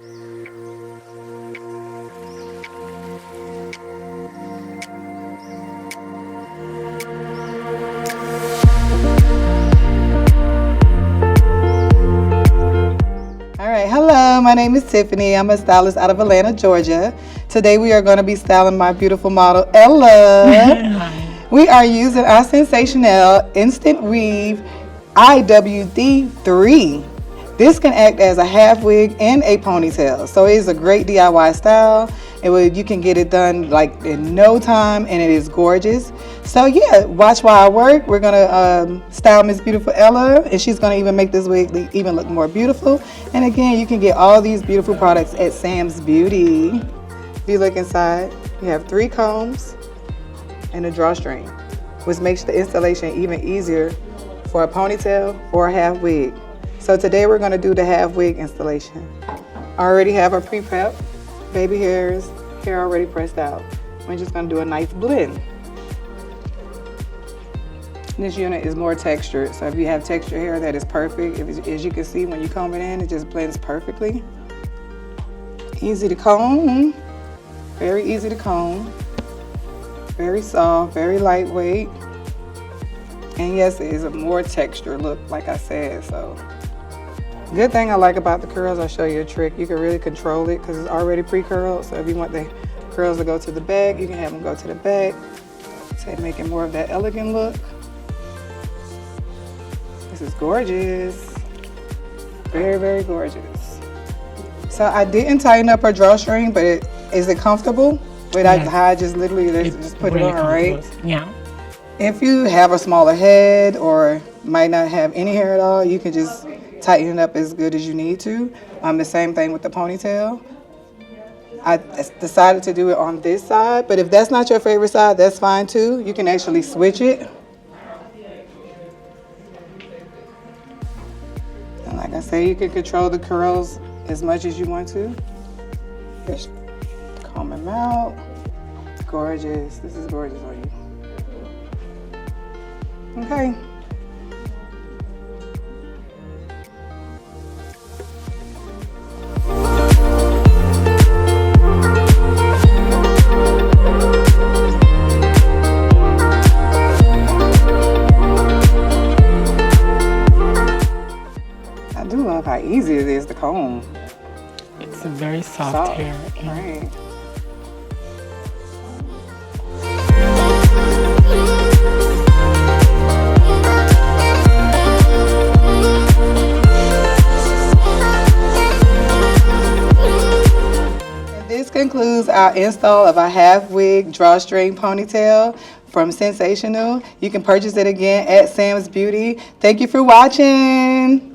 Hello, my name is Tiffany. I'm a stylist out of Atlanta, Georgia. Today we are going to be styling my beautiful model, Ella. We are using our Sensationnel Instant Weave IWD 3. This can act as a half wig and a ponytail. So it is a great DIY style. You can get it done like in no time, and it is gorgeous. So yeah, watch while I work. We're gonna style Miss Beautiful Ella, and she's gonna even make this wig even look more beautiful. And again, you can get all these beautiful products at Sam's Beauty. If you look inside, you have 3 combs and a drawstring, which makes the installation even easier for a ponytail or a half wig. So today we're gonna do the half wig installation. I already have our pre-prep. Baby hair already pressed out. We're just gonna do a nice blend. This unit is more textured, so if you have textured hair, that is perfect. As you can see, when you comb it in, it just blends perfectly. Easy to comb, very easy to comb. Very soft, very lightweight. And yes, it is a more textured look, like I said, so. Good thing I like about the curls, I'll show you a trick. You can really control it because it's already pre-curled. So if you want the curls to go to the back, you can have them go to the back. So make it more of that elegant look. This is gorgeous. Very, very gorgeous. So I didn't tighten up her drawstring, but is it comfortable? Without how I just literally just put it on, right? Yeah. If you have a smaller head or might not have any hair at all, you can just tighten it up as good as you need to. The same thing with the ponytail. I decided to do it on this side, but if that's not your favorite side, that's fine too. You can actually switch it. And like I say, you can control the curls as much as you want to. Just comb them out. Gorgeous. This is gorgeous on you. Okay. I do love how easy it is to comb. It's a very soft hair. Right. This concludes our install of our half wig drawstring ponytail from Sensationnel. You can purchase it again at Sam's Beauty. Thank you for watching.